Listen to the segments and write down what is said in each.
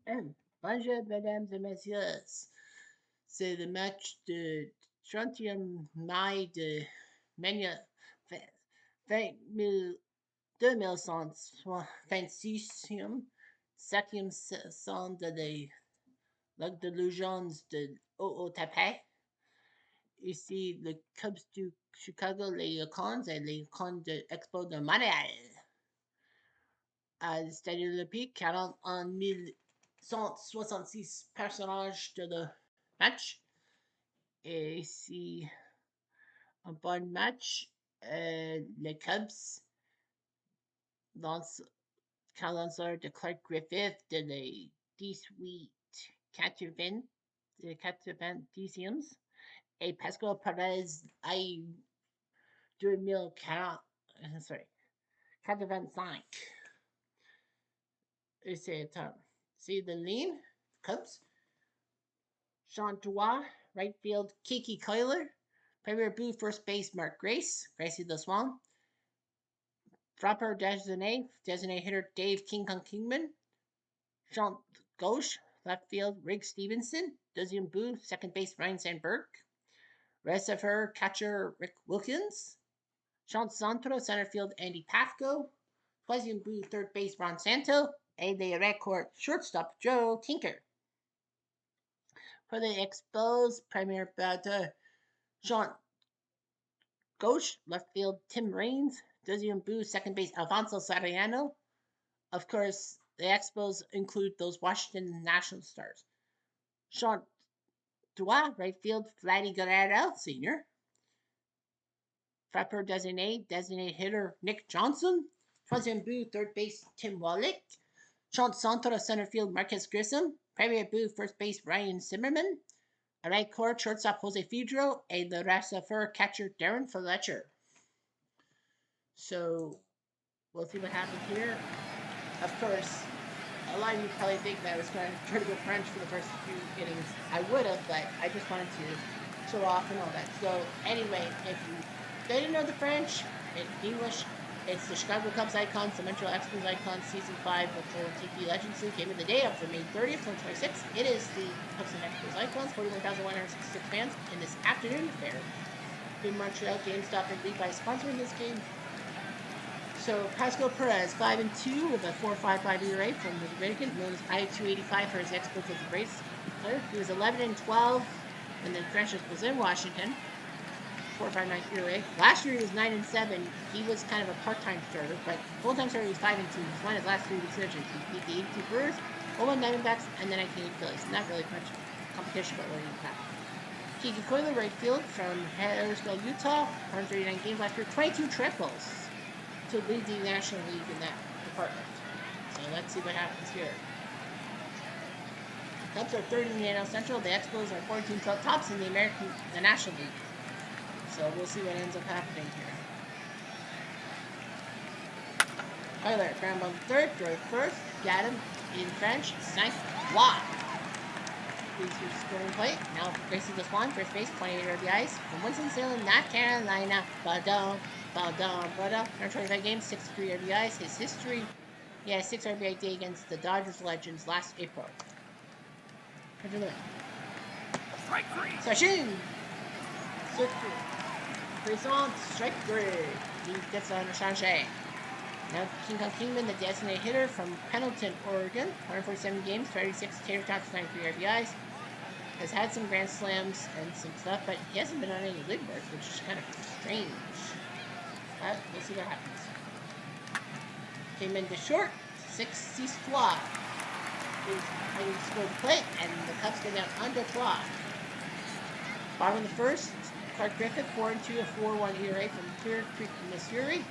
Bonjour, mesdames et messieurs. C'est le match de 30e mai de 2126e, 7e saison de la Ligue de Legends de Ootp. Ici, le Cubs du Chicago, les Yukons et les Yukons de Expo de Montréal. À le Stade olympique, 41 166 personnages de le match. Et ici, un bon match. Les Cubs, lanceur de Clark Griffith de les 18 80, 90e. Et Pascal Perez a 2040, sorry, 85. Et c'est the lean, Cubs. Sean Dua, right field, Kiki Kyler. Premier Boo, first base, Mark Gracie the Swan. Proper designated hitter, Dave King Kong Kingman. Sean Gauche, left field, Rick Stevenson. Deuxième Boo, second base, Ryan Sandberg. Receiver, catcher, Rick Wilkins. Sean Santro, center field, Andy Pafko. Troisième Boo, third base, Ron Santo. And the record shortstop, Joe Tinker. For the Expos, premier batter, Sean Gauche, left field, Tim Raines. Deuxième Boo, second base, Alfonso Sariano. Of course, the Expos include those Washington National stars. Sean Dua, right field, Vladdy Guerrero, senior. Frapper designated hitter, Nick Johnson. Troisième Boo, third base, Tim Wallach. Sean Santo, center field, Marcus Grissom. Premier Boo, first base, Ryan Zimmerman. A right court, shortstop, Jose Fedro. And the receiver, catcher, Darren Fletcher. So, we'll see what happens here. Of course, a lot of you probably think that I was going to try to go French for the first few innings. I would have, but I just wanted to show off and all that. So, anyway, if you didn't know the French, in English, it's the Chicago Cubs icons, the Montreal Expos icons, Season 5 of the Ootp Legends League, Game of the Day up for May 30th, 2026. It is the Cubs and Expos icons, 41,166 fans in this afternoon affair. In Montreal, GameStop and Levi sponsoring this game. So Pascal Perez, 5-2 with a 4.55 ERA from the Dominican, known as I-285 for his exports as a brace player. He was 11-12 when the franchise was in Washington. 4.59 ERA. Last year he was 9-7. He was kind of a part-time starter, but full-time starter he was 5-2. He's won his last 3 weeks searches. He beat the 82 Brewers, 01 Diamondbacks, and the 19 Phillies. Not really much competition, but what do you have? Kiki Coiler, right field from Harrisville, Utah. 139 games last year, 22 triples to lead the National League in that department. So let's see what happens here. The Cubs are third in the NL Central. The Expos are 14 tops in the National League. So we'll see what ends up happening here. Euler, ground ball third, throw first, got him in French, sank, block. Please use scoring plate. Now Gracie the Swan, first base, 28 RBIs. From Winston-Salem, North Carolina. Badon. 125 games, 63 RBIs. His history, he had a 6 RBI day against the Dodgers Legends last April. Strike three. Sachin! Présent, strike three. He gets on a change. Now King Kong Kingman, the designated hitter from Pendleton, Oregon. 147 games, 36 tater tots, 93 RBIs. Has had some grand slams and some stuff, but he hasn't been on any league work, which is kind of strange. But we'll see what happens. Came into short, 6-6 fly. He scored the plate, and the Cubs go down under 12. Bottom of the first, Clark Griffith, 4-2, a 4.1 ERA from Clear Creek, Missouri.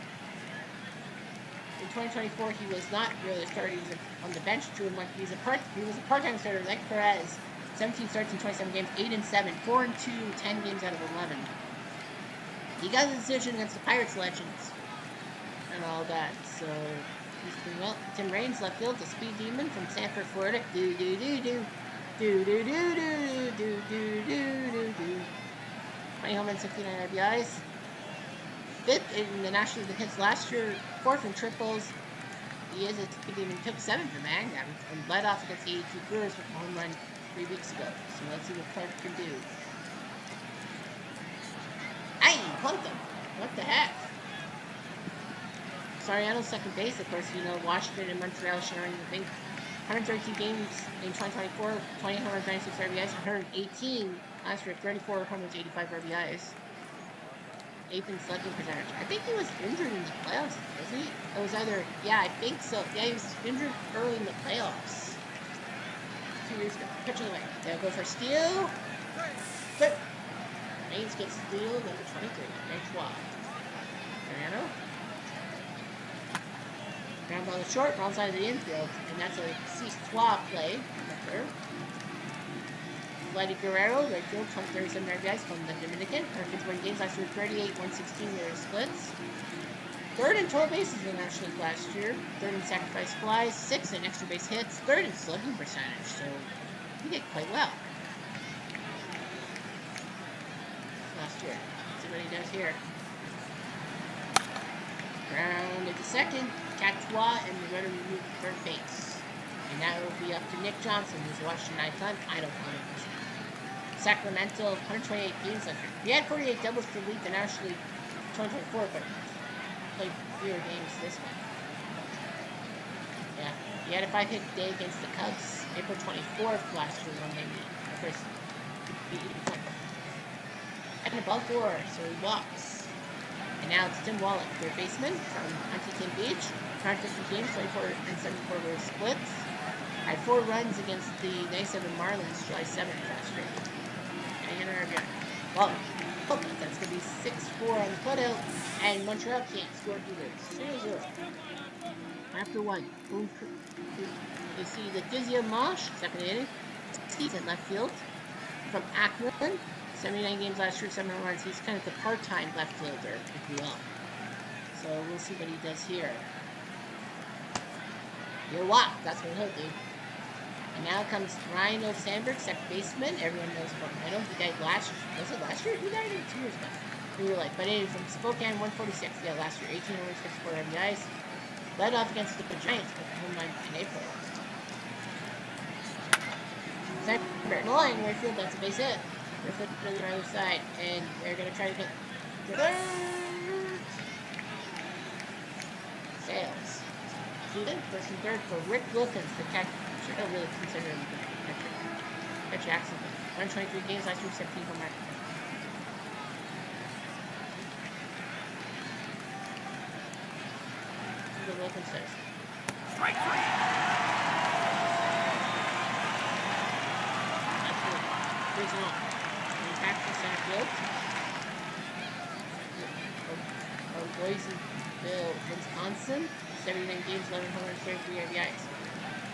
In 2024, he was not really a starter. He was on the bench. He was a part-time starter like Perez. 17 starts in 27 games, 8-7, 4-2, 10 games out of 11. He got a decision against the Pirates Legends and all that, so he's doing well. Tim Raines, left field, the speed demon from Sanford, Florida. Do-do-do-do. Do-do-do-do-do-do-do-do. 20 home runs, 59 RBIs. Fifth in the National League hits last year, fourth in triples. he is. He even took 7 for Magnum and led off against the 82 Brewers with a home run 3 weeks ago. So let's see what Clark can do. Hey, pumped him. What the heck? Soriano's second base, of course, you know, Washington and Montreal sharing, I think, 132 games in 2024, 20 homers, 96 RBIs, 118 last year, 34 homers, 85 RBIs. 8th in slugging percentage. I think he was injured in the playoffs, was he? It was either, yeah, I think so. Yeah, he was injured early in the playoffs. 2 years ago. Pitching away. They'll go for steal. But Mains gets steal, number 23. Very 12. Mariano. Ground ball is short, wrong side of the infield. And that's a cease 12 play. Valeri Valera, right field, 37 RBIs from the Dominican. 151 games last year, 38, 116 their splits. 3rd in total bases in the National League last year. 3rd in sacrifice flies, 6th in extra base hits, 3rd in slugging percentage. So he did quite well last year. Let's see what he does here. Ground into second, Catois, and the runner removed to third base. And now it will be up to Nick Johnson, who's a Washington icon. I don't want him. Sacramento, 128 games last year. He had 48 doubles to lead the National League 2024, but played fewer games this one. Yeah, he had a 5-hit day against the Cubs, April 24th last year when they first beat them. And above 4, so he walks. And now it's Tim Wallach, third baseman from Huntington Beach. 150 games, 24 and 74 were splits. Had 4 runs against the 97 Marlins July 7th last year. Well, that's going to be 6-4 on the putout, and Montreal can't score either. 0-0. After 1, you see the Dizia Mosh, second inning. He's in left field from Akron. 79 games last year, 7 runs. He's kind of the part-time left fielder, if you will. So we'll see what he does here. He'll walk. That's what he'll do. And now comes Rhino Sandberg, second baseman. Everyone knows about Rhino. He died last year. Was it last year? He died 2 years ago. In real life. But anyway, from Spokane, 146. Yeah, last year. 18 homers, 54 RBIs. Led off against the Giants with a home run in April. Sandberg in the line, right field. That's a base hit. They're flipping to the other side. And they're going to try to get third. Sales. Shooting. First and third for Rick Wilkins, the catcher. I don't really consider him a catcher. Jackson. 123 games last year, 17 home runs. See what Wilkins says. Strike 3. Here's one. And back to center field. Boise, Wisconsin. 79 games, 11 home runs, 33 RBIs.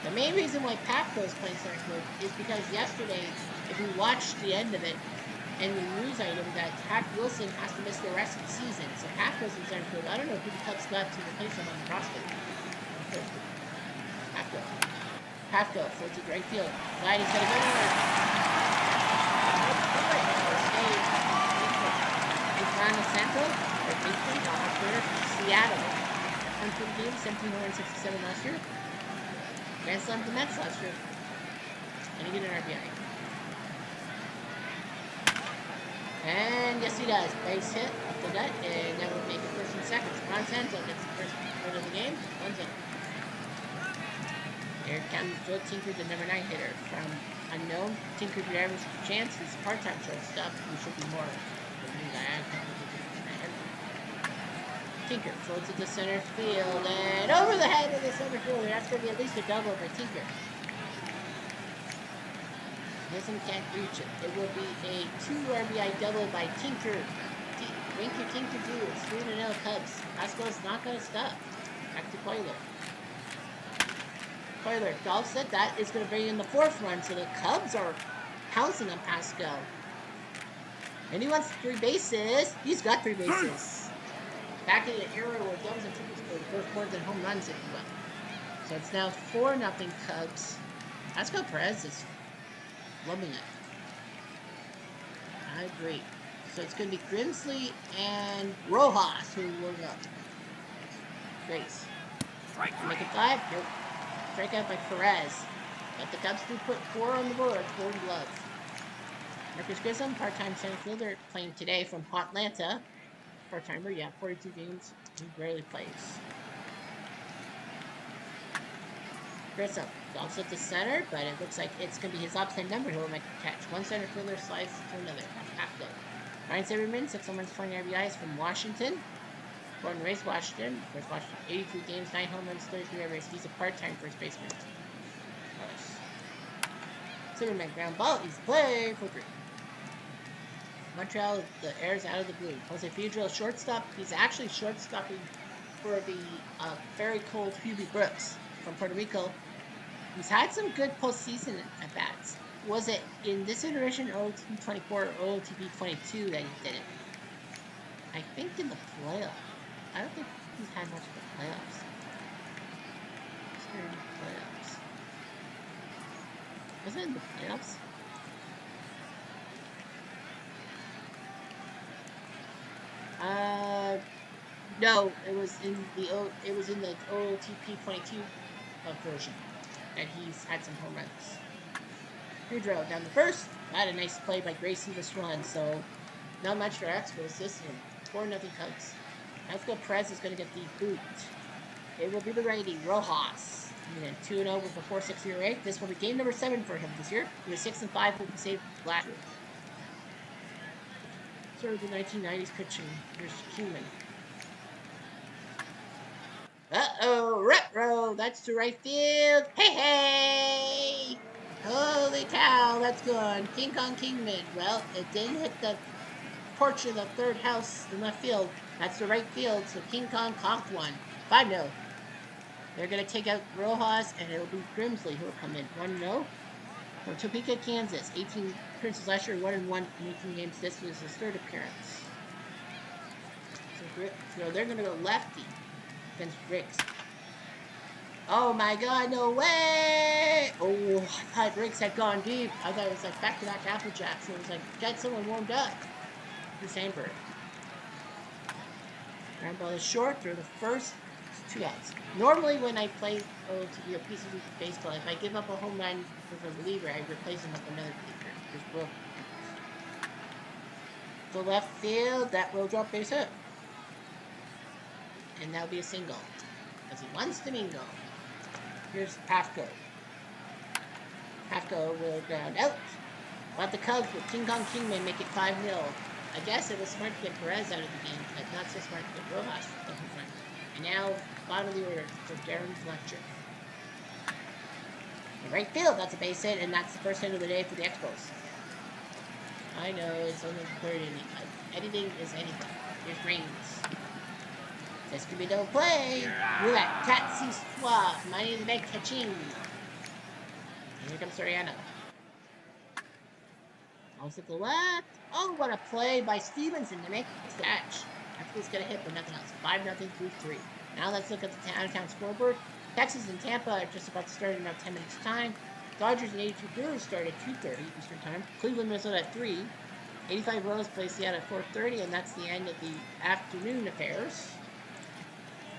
The main reason why Papco is playing center field is because yesterday, if you watched the end of it, and the news item that Hack Wilson has to miss the rest of the season, so Papco's in center field. I don't know who the Cubs got to replace him on the roster. Papco, floats to right field. Glad he's got a good one. It's Ron Santo, right baseman, outfielder from Seattle. 120 games, 1,767 last year. Grand Slam to Mets last year. And he get an RBI. And yes, he does. Base hit off the gut, and that would make it first and second. Ron Santo gets the first win of the game. 1-0. Here comes Joe Tinker, the number 9 hitter from unknown. Tinker, your average chance, he's part-time shortstop. He should be more than the guy. Tinker floats it to center field and over the head of the center fielder. That's going to be at least a double by Tinker. Wilson can't reach it. It will be a 2 RBI double by Tinker. Winker Tinker do. It's 3-0 Cubs. Pascal's not going to stop. Back to Coiler. Coiler, Dolph said that is going to bring in the 4th run, so the Cubs are pouncing on Pascal. And he wants 3 bases. He's got 3 bases. Back in the era where doubles and triples were worth more than home runs, if you will. So it's now 4-0 Cubs. Pascal Perez is loving it. I agree. So it's going to be Grimsley and Rojas who will go. Grace. Strike Make three. it 5. Nope. Strikeout by Perez. But the Cubs do put 4 on the board. Golden Gloves. Marcus Grissom, part-time center fielder, playing today from Atlanta. Part-timer, yeah, 42 games. He rarely plays. Grissom also to center, but it looks like it's going to be his opposite number who will make the catch. One center fielder slides to another. Half go. Ryan Zimmerman, 6 home runs, 20 RBIs from Washington. Born and raised Washington. First Washington, 83 games, 9 home runs, 33 RBIs. He's a part-time first baseman. Zimmerman ground ball. He's play for 3. Montreal, the air's out of the blue. Jose Pedro, shortstop. He's actually shortstopping for the very cold Hubie Brooks from Puerto Rico. He's had some good postseason at bats. Was it in this iteration, OOTP 24 or OOTP 22, that he did it? I think in the playoffs. I don't think he's had much of the playoffs. Was it in the playoffs? No, it was in the OOTP 22 version that he's had some home runs. Pedro down the first. Got a nice play by Gracie this one, so not much for Expos this one. 4-0 Cubs. Let's go. Perez is going to get the boot. It will be the righty, Rojas. 2-0 with a 4.6 ERA. This will be game number 7 for him this year. He was 6-5 with the save last year. Sort of the 1990s pitching. Here's Kingman. Uh-oh, retro. That's to right field. Hey, hey! Holy cow, that's gone. King Kong Kingman. Well, it didn't hit the porch of the third house in left field. That's the right field, so King Kong conked one. 5-0. They're going to take out Rojas, and it'll be Grimsley who will come in. 1-0. From Topeka, Kansas. 18 appearances last year, 1-1 in 18 games. This was his 3rd appearance. So they're going to go lefty against Riggs. Oh my god, no way! Oh, I thought Riggs had gone deep. I thought it was like back-to-back Apple Jacks. It was like, get someone warmed up. The Sandberg. Ground ball is short through the first. 2 outs. Normally when I play OOTP or piece of baseball, if I give up a home run with a reliever, I replace him with another reliever. To left field, that will drop base hit. And that'll be a single. Because he wants to mingle. Here's Pafko. Pafko will ground out. Let the Cubs with King Kong Kingman make it 5-0. I guess it was smart to get Perez out of the game, but not so smart to get Rojas the home run. And now, bottom of the order for Darren Fletcher. In right field, that's a base hit, and that's the first hit of the day for the Expos. I know, it's only the 3rd inning, but editing is anything. Here's Reigns. This could be no play. Look at Tatsi Swa. Money in the bank catching. Here comes Soriano. Also to the left. Oh, what a play by Stevenson to make the catch. That's what's going to hit, but nothing else. 5-0 through 3. Now let's look at the out-of-town scoreboard. Texas and Tampa are just about to start in about 10 minutes' time. Dodgers and 82 Brewers start at 2:30 Eastern Time. Cleveland, Minnesota at 3. 85 Royals play Seattle at 4:30, and that's the end of the afternoon affairs.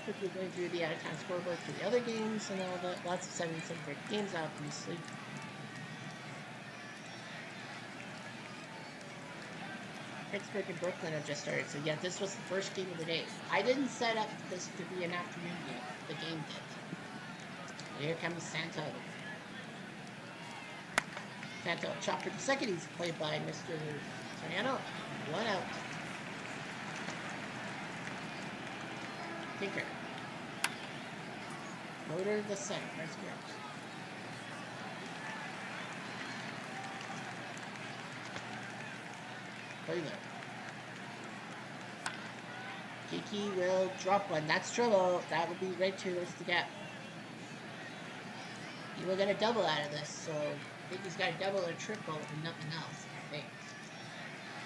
Quickly going through the out-of-town scoreboard for the other games and all that. Lots of 7-7 games, obviously. Pittsburgh and Brooklyn have just started, so yeah, this was the first game of the day. I didn't set up this to be an afternoon game. The game did. Here comes Santo. Santo chopped for the second. He's played by Mr. Soriano. 1 out. Tinker. Motor the center. Where's Gross? Taylor. Kiki will drop one. That's trouble. That will be right towards the gap. He will get a double out of this, so I think he's got a double or triple and nothing else, I think.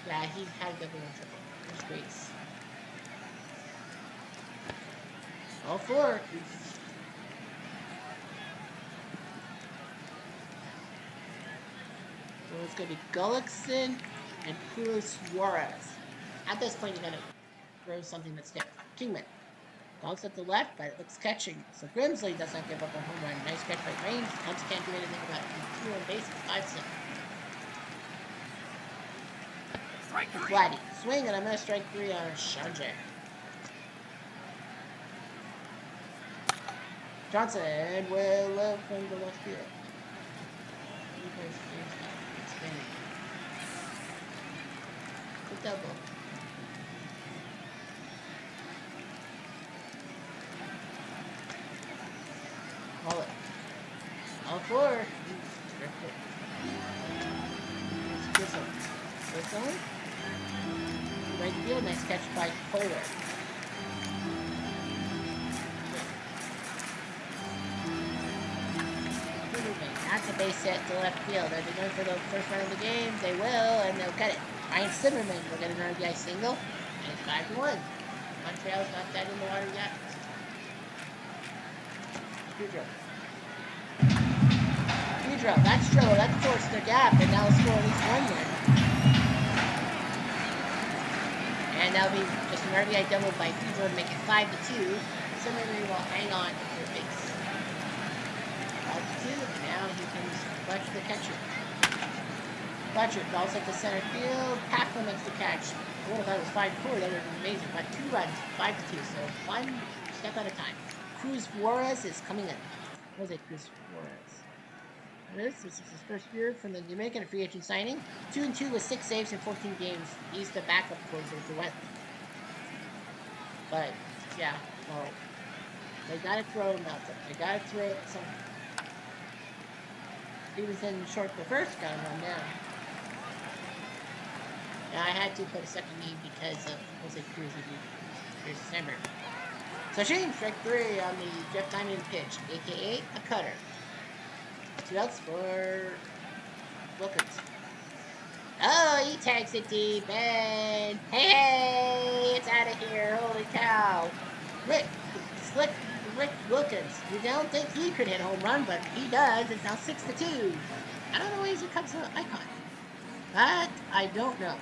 Yeah, he had a double or triple. There's Grace. All 4. So it's going to be Gullickson and Julio Suarez. At this point, you got to throw something that's different. Kingman. Ball's at the left, but it looks catching. So Grimsley does not give up a home run. Nice catch by Raines. Cubs can't do anything about it. 2 on base, 5-7. Strike three. Vladdy. Swing, and I'm going to strike 3 on Sanjay. Johnson will live from the left field. It's a double. Call it. All 4. It's Grissom. Grissom. Right field. Nice catch by Kohler. That's a base hit to left field. Are they going for the first run of the game? They will, and they'll cut it. Ryan Zimmerman will get an RBI single, and it's 5-1. Montreal's not dead in the water yet. Pedro, that's trouble. That forced the gap, and now will score at least 1 run. And that'll be just an RBI double by Pedro to make it 5-2. Zimmerman will hang on to third base. 5-2. Now here comes Fletcher the catcher. Fletcher balls up to center field. Packman makes the catch. I would have thought it was 5-4. That would have been amazing. But 2 runs, 5-2. So 1 step at a time. Cruz Juarez is coming in. Jose Cruz Juarez. This is his first year from the Dominican free agent signing. 2-2 with 6 saves in 14 games. He's the backup closer to Wentz. But yeah, well, they gotta throw him out there. They gotta throw some. He was in short the first, got him run down. Now I had to put a second knee because of Jose Cruz in December. So Shane, strike 3 on the Jeff Diamond pitch, aka a cutter. 2 outs for Wilkins. Oh, he tags it deep, and hey, it's out of here! Holy cow! Rick Wilkins. You don't think he could hit a home run, but he does. It's now 6-2. I don't know why he's a Cubs icon, but I don't know.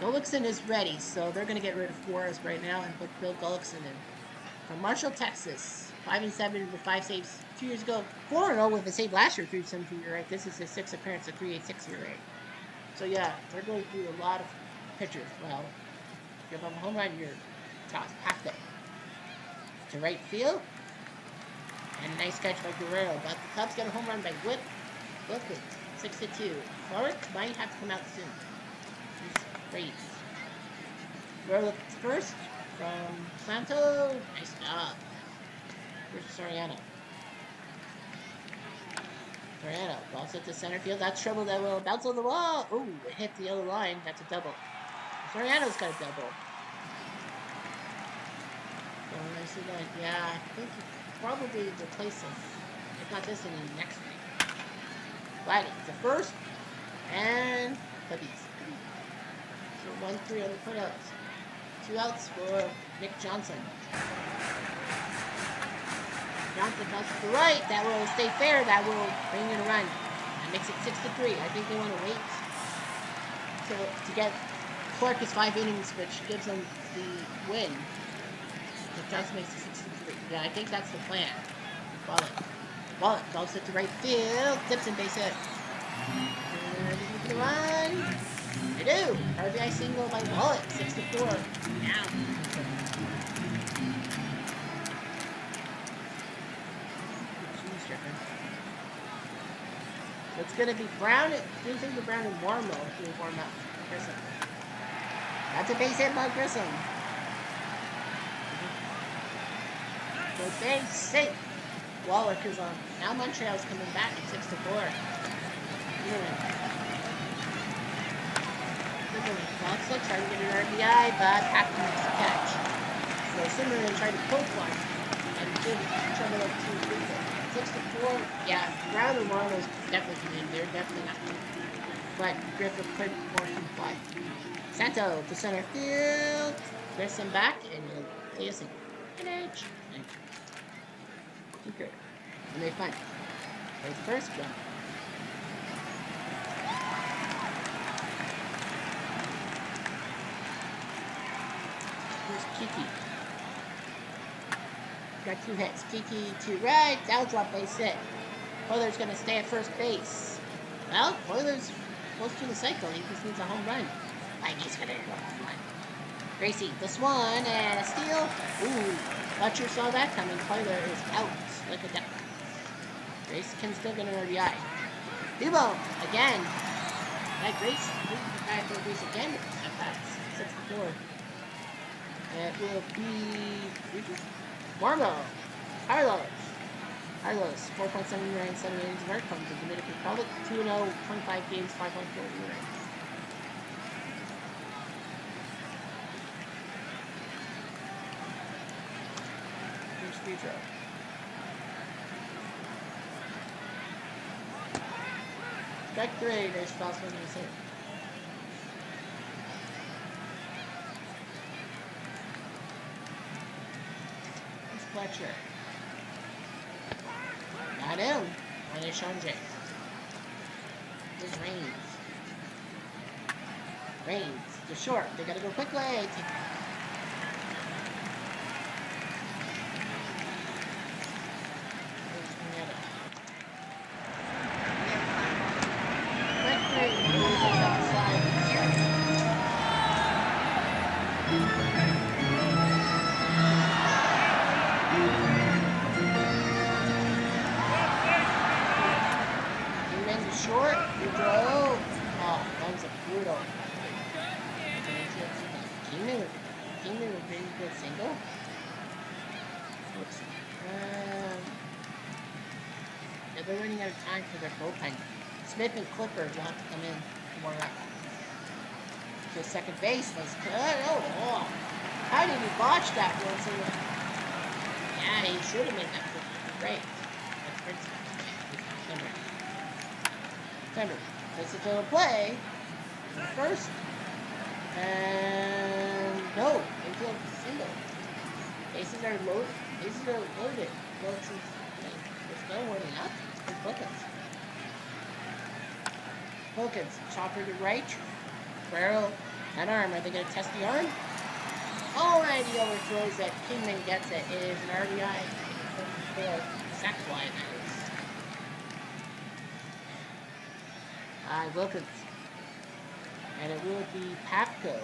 Gullickson is ready, so they're going to get rid of Juarez right now and put Bill Gullickson in. From Marshall, Texas, 5-7 with 5 saves 2 years ago. 4-0 with a save last year, 3.72 ERA. This is his 6th appearance at 3.86 ERA. So yeah, they're going through a lot of pitchers. Well, give them a home run, you're packed it to right field, and a nice catch by Guerrero. But the Cubs get a home run by Wilkins, 6-2. Clark might have to come out soon. He's great. Guerrero first from Santo. Nice job. Here's Soriano. Soriano balls it to center field. That's trouble. That will bounce on the wall. Ooh, it hit the yellow line. That's a double. Soriano's got a double. So nicely done. Yeah, I think he probably replace him. If not this inning, next week. Vladdy, the first, and Cubbies. So 1-3 on the putouts. 2 outs for Nick Johnson. Johnson comes to the right. That will stay fair. That will bring in a run. That makes it 6-3. I think they want to wait to get Clark his 5 innings, which gives them the win. If Johnson makes it 6-3. Yeah, I think that's the plan. Wallet goes to the right field. Tips and base hit. And run. They do. RBI single by Wallet. 6-4. Now. So it's going to be Brown. It's going to be Brown and Warmo if we warm up. Grissom. That's a base hit by Grissom. So base safe. Waller is on. Now Montreal's coming back at 6-4. Boxler trying to get an RBI, but Packman makes the catch. So Zimmerman tried to poke one and did trouble up 2-3. 6-4. Yeah, Brown and Warner's definitely coming in. They're definitely not coming in. But Griffith put more than 5. Santo to center field. Grissom back, and you'll see us an edge. Okay. And they find there's the first one. Here's Kiki. got 2 hits. Kiki to right. That'll drop base hit. Coiler's going to stay at first base. Well, Coiler's close to the cycle. He just needs a home run. Like he's going to go home run. Gracie, this one, and a steal. Ooh, Butcher saw that coming. Coiler is out like a duck. Grace can still get an RBI. Dubo, again. That Grace, Grace again. That's 64. It will be Marmo. Carlos, 4.79 innings of work from the Dominican Republic. 2-0, 25 games, 5.4 ERA. Here's free throw. Strike 3, there's foul swing in his hit. Fletcher. Got him. On his Chandra. This Reigns. The short. They gotta go quickly. Short, you drove. Oh, that was a brutal. Kingman with a very good single. Oops. They're running out of time for their bullpen. Smith and Clippard will have to come in to warm up. To second base was good. Oh, how did he botch that one? Yeah, he should have made that great. That's great. Remember, this is a play. First. And no, infield single. Bases are loaded. There's no warning up. There's Wilkins. Chopper to right. Barrel and arm. Are they going to test the arm? Oh, and he overthrows it. Kingman gets it. It is an RBI for sack fly. Wilkins. And it will be Papko.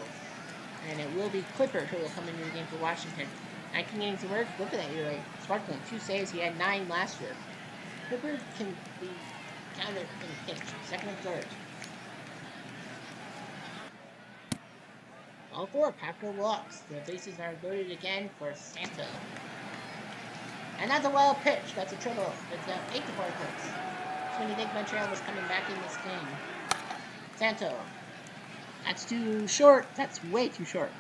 And it will be Clippard who will come into the game for Washington. 19 innings of work. Look at that ERA. Sparkling. 2 saves. He had 9 last year. Clippard can be counted in a pinch. Second and third. All 4. Papko walks. The bases are loaded again for Santo. And that's a wild pitch. That's a triple. It's 8-4 pitch. When you think Montreal was coming back in this game. Santo. That's too short. That's way too short.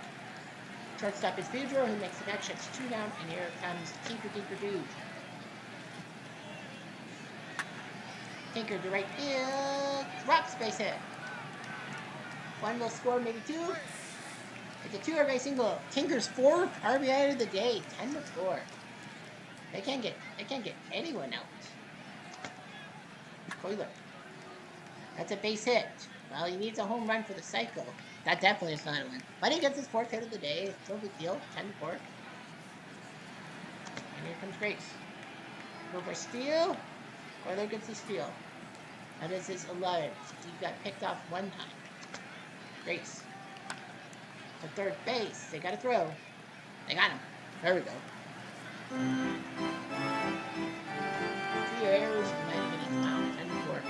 Shortstop is Pedro, who makes the catch. It's 2 down, and here comes Tinker Dude. Tinker to right field. Drops base hit. 1 will score, maybe 2. It's a 2 RBI single. Tinker's 4th RBI of the day. 10-4. They can't get anyone out. Coiler. That's a base hit. Well, he needs a home run for the cycle. That definitely is not a win. But he gets his 4th hit of the day. It's no big deal. 10-4. And here comes Grace. Go for steal. Coiler gets the steal. That is his 11th. He got picked off 1 time. Grace. To third base. They got to throw. They got him. There we go. 2 errors. 9 minutes. Wow. 10-4.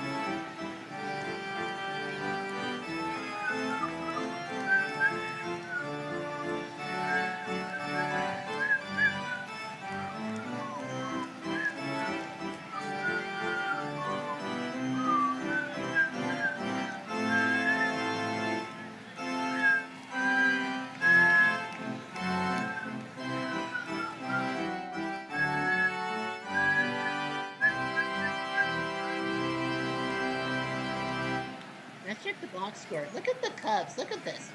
Check the box score. Look at the Cubs. Look at this.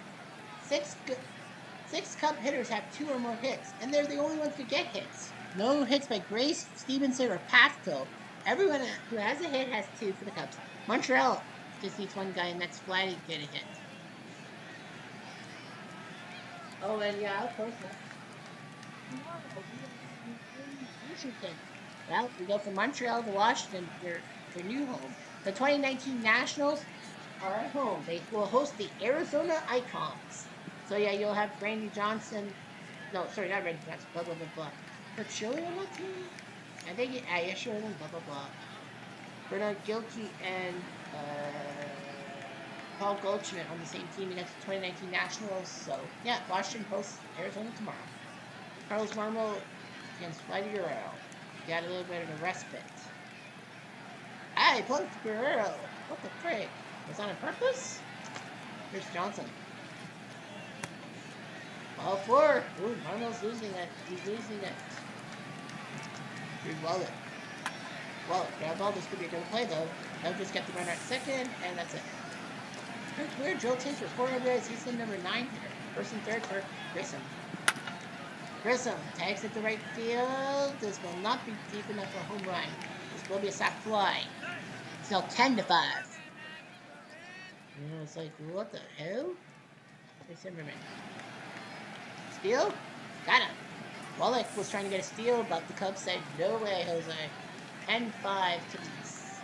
6 Cub hitters have 2 or more hits, and they're the only ones to get hits. No hits by Grace, Stevenson, or Pasco. Everyone who has a hit has 2 for the Cubs. Montreal just needs 1 guy, and that's Vladdy to get a hit. Oh, and yeah, of course. Washington. Well, we go from Montreal to Washington, their new home. The 2019 Nationals are at home. They will host the Arizona Icons. So yeah, you'll have Randy Johnson. No, sorry, not Randy Johnson. Blah blah blah blah. Kurt Schilling on that team. I think yeah, Schilling. Blah blah blah. Bernard Gilkey and Paul Goldschmidt on the same team against the 2019 Nationals. So yeah, Washington hosts Arizona tomorrow. Carlos Marmol against Vladdy Guerrero. Got a little bit of a respite. I plugged Guerrero. What the frick? Was that on purpose? Here's Johnson. Ball four. Ooh, Marmol's losing it. He's losing it. Here's Waller. Well, grab ball. This could be a good play though. They'll just get the runner at second, and that's it. It's weird. Joe takes for 4 RBIs. He's in number 9 here. First and third for Grissom. Grissom tags at the right field. This will not be deep enough for a home run. This will be a sac fly. It's now 10-5. You know, it's like, what the hell? Hey, Zimmerman. Steal? Got him. Wallach was trying to get a steal, but the Cubs said, no way, Jose. 10-5 to East.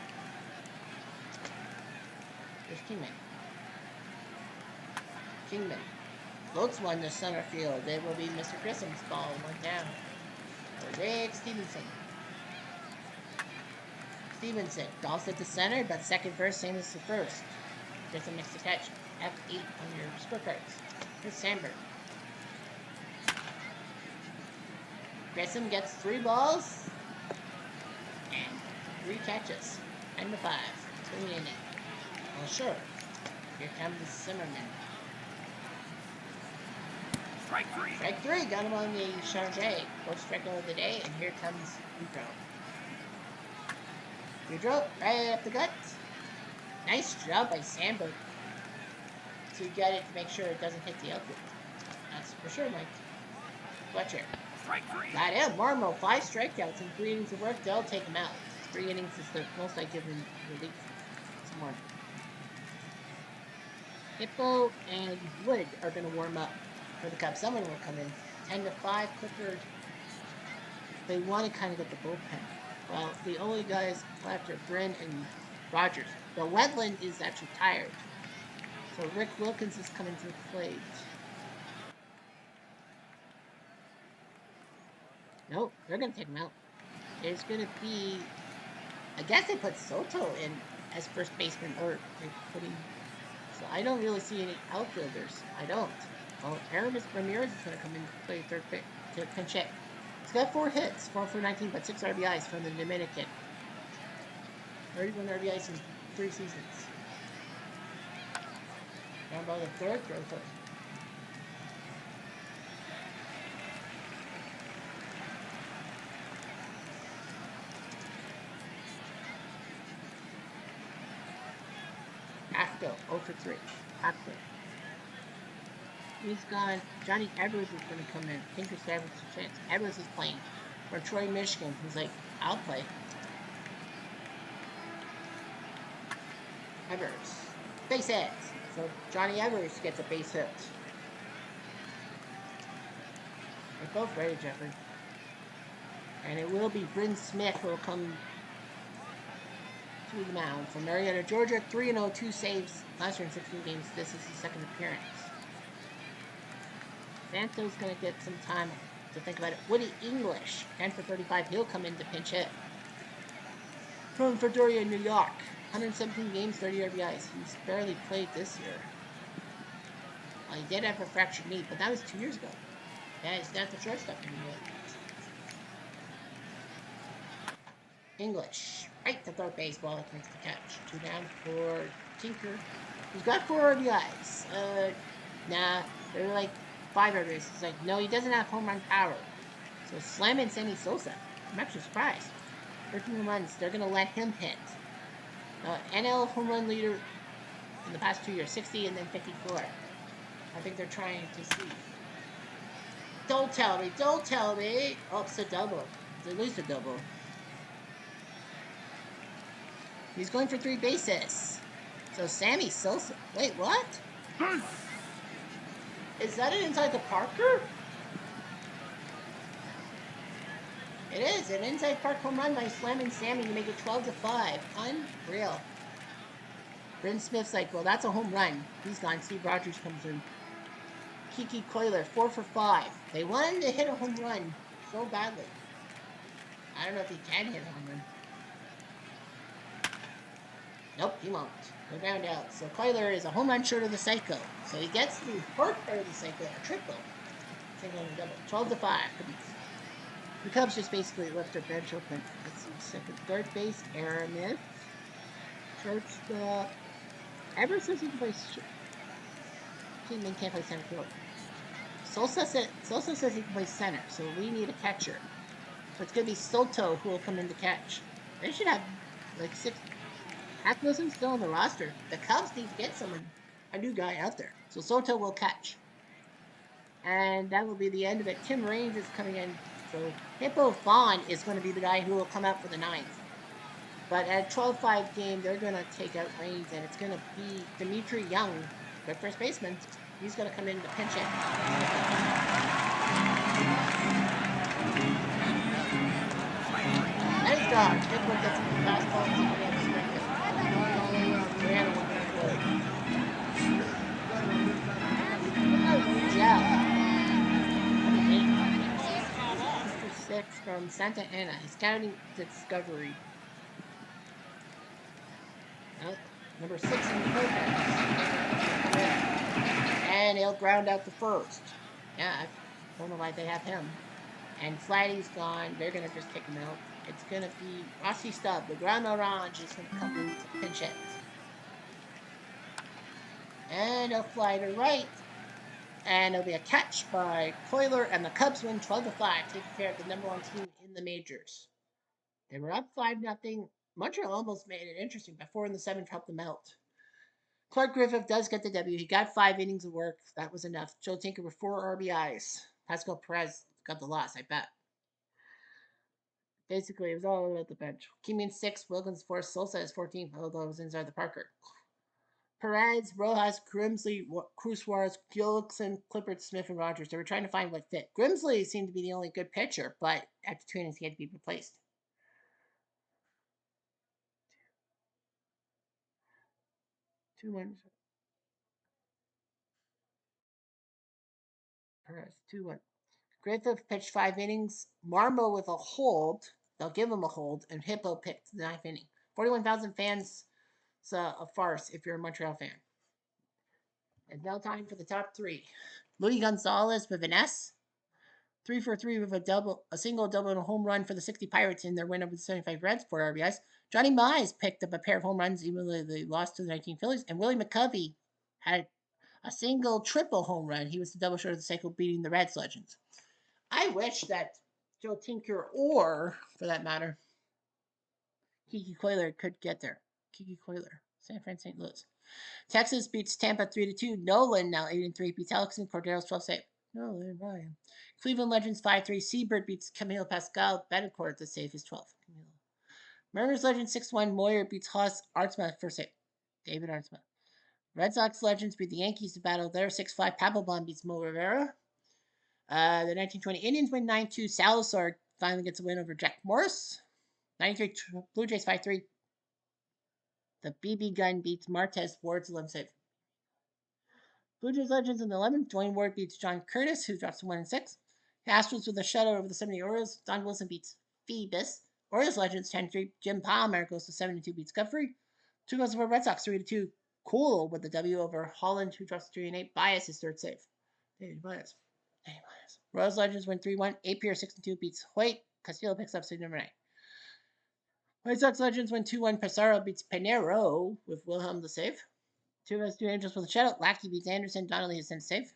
There's Kingman. Kingman. Floats one to center field. It will be Mr. Grissom's ball. One down. For Rick Stevenson. Stevenson. Golfs at the center, but second first, same as the first. Grissom makes the catch. F8 on your scorecards. Here's Sandberg. Grissom gets 3 balls and 3 catches. 10-5. 3 inning. Well, sure. Here comes Zimmerman. Strike 3. Strike 3. Got him on the charge. First strikeout of the day, and here comes Goudreau. Goudreau, right up the gut. Nice job by Sandberg to get it to make sure it doesn't hit the outfield. That's for sure, Mike. Fletcher. Strike 3. Got him. Marmo, 5 strikeouts in 3 innings of work. They'll take him out. 3 innings is the most I give him relief. Some more. Hippo and Wood are going to warm up for the Cubs. Someone will come in. 10-5. Clifford. They want to kind of get the bullpen. Well, the only guys left are Bryn and Rogers. The Wetland is actually tired. So Rick Wilkins is coming to the plate. Nope, they're going to take him out. There's going to be... I guess they put Soto in as first baseman, or they're putting... So I don't really see any outfielders. I don't. Well, Aramis Ramirez is going to come in to play third to pinch hit. He's got 4 hits, 4 for 19, but 6 RBIs from the Dominican. 31 RBIs in 3 seasons. Down by the third, throw third. After 0 for 3. After. He's gone. Johnny Edwards is going to come in. Tinker Savage a chance. Edwards is playing for Troy, Michigan. He's like, I'll play. Edwards. Base hit. So Johnny Edwards gets a base hit. They're both ready, Jeffrey. And it will be Bryn Smith who will come to the mound from Marietta, Georgia. 3-0, 2 saves last year in 16 games. This is his second appearance. Santos going to get some time to think about it. Woody English, 10 for 35. He'll come in to pinch hit. From Victoria, New York. 117 games, 30 RBIs. He's barely played this year. Well, he did have a fractured knee, but that was 2 years ago. Yeah, he's not the shortstop anymore. English, right to third base. Wallach makes the catch. 2 down for Tinker. He's got 4 RBIs. Nah, they were like 5 RBIs. It's like, no, he doesn't have home run power. So slam in Sammy Sosa. I'm actually surprised. 13 runs. They're going to let him hit. NL home run leader in the past 2 years. 60 and then 54. I think they're trying to see. Don't tell me. Don't tell me. Oh, it's a double. It's at least a double. He's going for 3 bases. So Sammy Sosa. Wait, what? Is that it inside the Parker? It is an inside park home run by slamming Sammy to make it 12-5. Unreal. Bryn Smith's like, well, that's a home run. He's gone. Steve Rogers comes in. Kiki Coiler, 4 for 5. They wanted to hit a home run so badly. I don't know if he can hit a home run. Nope, he won't. He'll ground out. So Coiler is a home run short of the cycle. So he gets the fourth part of the cycle, a triple. Single and double. 12-5. The Cubs just basically left their bench open. Let's see, second, third base, Aramith. Shortstop. Ever since he can play, Kingman can't play center field. Sosa says he can play center, so we need a catcher. So it's gonna be Soto who will come in to catch. They should have like 6. Half dozen still on the roster. The Cubs need to get someone, a new guy out there. So Soto will catch. And that will be the end of it. Tim Raines is coming in. So Hippo Fawn is going to be the guy who will come out for the 9th. But at 12-5 game, they're going to take out Raines, and it's going to be Dimitri Young, their first baseman. He's going to come in to pinch it. Nice dog. Hippo gets the fastball. Yeah. 6 from Santa Ana. He's scouting Discovery. Number 6 in the program. And he'll ground out the first. Yeah, I don't know why they have him. And Flatty's gone. They're going to just take him out. It's going to be Rossi Stubb. The ground orange is going to come in to pinch it. And he'll fly to right. And it'll be a catch by Coiler, and the Cubs win 12-5, taking care of the number 1 team in the majors. They were up 5-0. Montreal almost made it interesting, but 4 in the 7th helped them out. Clark Griffith does get the W. He got 5 innings of work. That was enough. Joe Tinker with 4 RBIs. Pascal Perez got the loss, I bet. Basically, it was all about the bench. Kimian 6, Wilkins 4, Sosa is 14, although it was inside the Parker. Perez, Rojas, Grimsley, Cruz Suarez, Gillickson, Clippard, Smith, and Rogers. They were trying to find what fit. Grimsley seemed to be the only good pitcher, but after 2 innings, he had to be replaced. 2-1. Perez, 2-1. Griffith pitched 5 innings. Marmo with a hold. They'll give him a hold. And Hippo picked the 9th inning. 41,000 fans. It's a farce if you're a Montreal fan. And now time for the top 3. Louis Gonzalez with an S. 3 for 3 with a single, double, and a home run for the 60 Pirates in their win over the 75 Reds, 4 RBIs. Johnny Mize picked up a pair of home runs even though they lost to the 19 Phillies. And Willie McCovey had a single, triple home run. He was the double short of the cycle, beating the Reds legends. I wish that Joe Tinker, or for that matter, Kiki Coiler could get there. Kiki Coiler, San Fran, St. Louis. Texas beats Tampa 3-2. Nolan now 8-3 beats Alexon Cordero's 12 save. Nolan Ryan. Cleveland Legends 5-3. Seabird beats Camille Pascal. Betancourt the save is 12. Mariners Legends 6-1. Moyer beats Haas. Artsma first save. David Artsma. Red Sox Legends beat the Yankees to battle there 6-5. Papelbon beats Mo Rivera. The 1920 Indians win 9-2. Salazar finally gets a win over Jack Morris. 93 Blue Jays 5-3. The BB gun beats Martez. Ward's 11 save. Blue Jays Legends in the 11th. Dwayne Ward beats John Curtis, who drops to 1-6. Astros with a shutout over the 70 Orioles. Don Wilson beats Phoebus. Orioles Legends 10-3. Jim Palmer goes to 7-2, beats Guthrie. 2 goes over Red Sox 3-2. Cool with the W over Holland, who drops to 3-8. Bias is third save. David Bias. Royals Legends win 3-1. Apier 6-2 beats Hoyt. Castillo picks up save number 9. White Sox Legends win 2-1. Pissarro beats Pinero with Wilhelm the save. 2 of us 2 Angels with a shutout. Lackey beats Anderson. Donnelly is 10 save.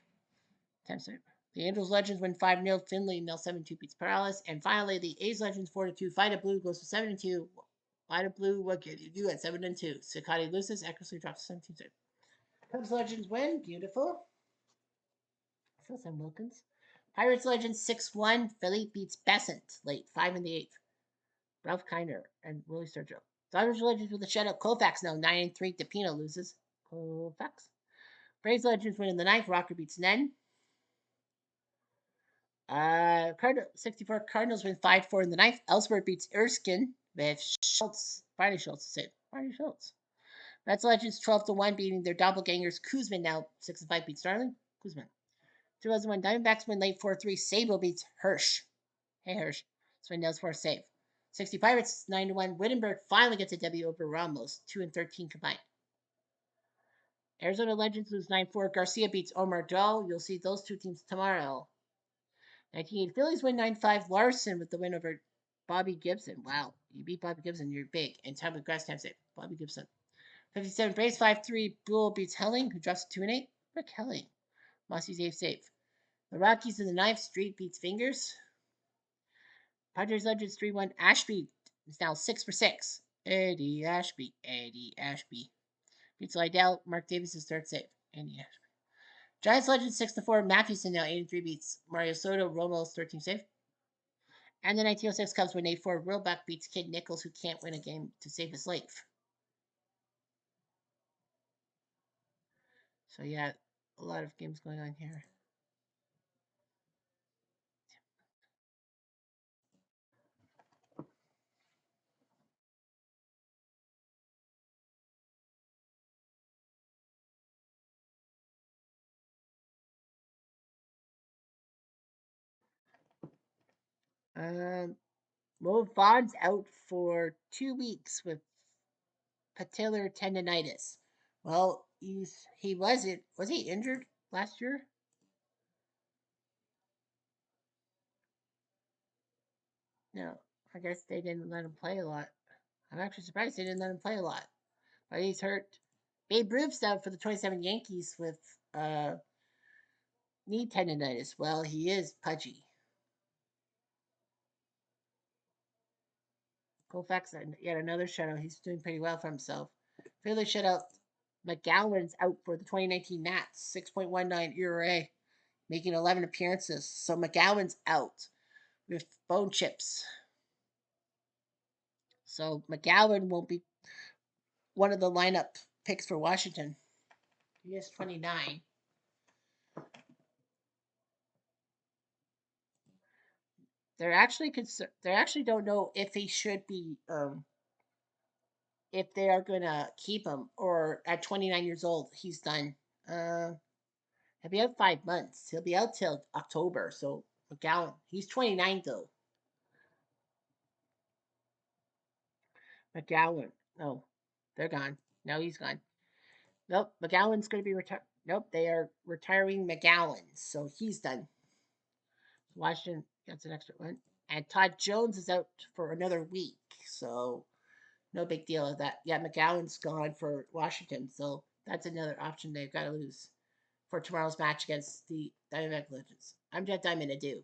10 save. The Angels Legends win 5-0. Finley now 7-2 beats Perales. And finally, the A's Legends 4-2. Vida Blue goes to 7-2. Vida Blue, what can you do at 7-2? Sakati loses. Eckersley drops to 17 save. Cubs Legends win. Beautiful. Phil Sam Wilkins. Pirates Legends 6-1. Philly beats Besant late. 5 in the 8th. Ralph Kiner and Willie Sturgill. Dodgers Legends with a shutout. Koufax now 9-3. DePino loses. Koufax. Braves Legends win in the 9th. Rocker beats Nen. Cardinal 64 Cardinals win 5-4 in the ninth. Ellsworth beats Erskine with Schultz. Barney Schultz save. Barney Schultz. Mets Legends 12-1 beating their doppelgangers. Kuzman now 6-5 beats Starling. Kuzman. 2001 Diamondbacks win late 4-3. Sable beats Hirsch. Hey Hirsch. Swindell's 4 save. 60 Pirates 9-1. Wittenberg finally gets a W over Ramos. 2-13 combined. Arizona Legends lose 9-4. Garcia beats Omar Dahl. You'll see those two teams tomorrow. 1980 Phillies win 9-5. Larson with the win over Bobby Gibson. Wow. You beat Bobby Gibson, you're big. And time with grass time save. Bobby Gibson. 57 Braves 5-3. Buell beats Helling, who drops to 2-8. Rick Helling. Mossy's 8th save. The Rockies in the ninth. Street beats Fingers. Padres Legends 3-1. Ashby is now 6-for-6. Eddie Ashby. Eddie Ashby. Beats Lydell. Mark Davis' third save. Eddie Ashby. Giants Legends 6-4. Mathewson now 8-3 beats Mario Soto. Romo's 13 save. And the 1906 Cubs win 8-4. Wilbach beats Kid Nichols, who can't win a game to save his life. So yeah, a lot of games going on here. Mo Vaughn's out for 2 weeks with patellar tendonitis. Well, he wasn't. Was he injured last year? No. I guess they didn't let him play a lot. I'm actually surprised they didn't let him play a lot. But he's hurt. Babe Ruth's out for the 27 Yankees with knee tendonitis. Well, he is pudgy. Koufax yet another shutout. He's doing pretty well for himself. Philly shutout. McGowan's out for the 2019 Nats. 6.19 ERA, making 11 appearances. So McGowan's out with bone chips. So McGowan won't be one of the lineup picks for Washington. He is 29. They actually don't know if he should be if they are gonna keep him or at 29 years old he's done. Uh, he'll be out 5 months. He'll be out till October. So McGowan, he's 29 though. McGowan, no, they're gone. No, he's gone. Nope, McGowan's going to be retired. Nope, they are retiring McGowan, so he's done. Washington gets an extra one, and Todd Jones is out for another week, so no big deal of that. Yeah, McGowan's gone for Washington, so that's another option they've got to lose for tomorrow's match against the Diamondback Legends. I'm Jet Diamond. Adieu.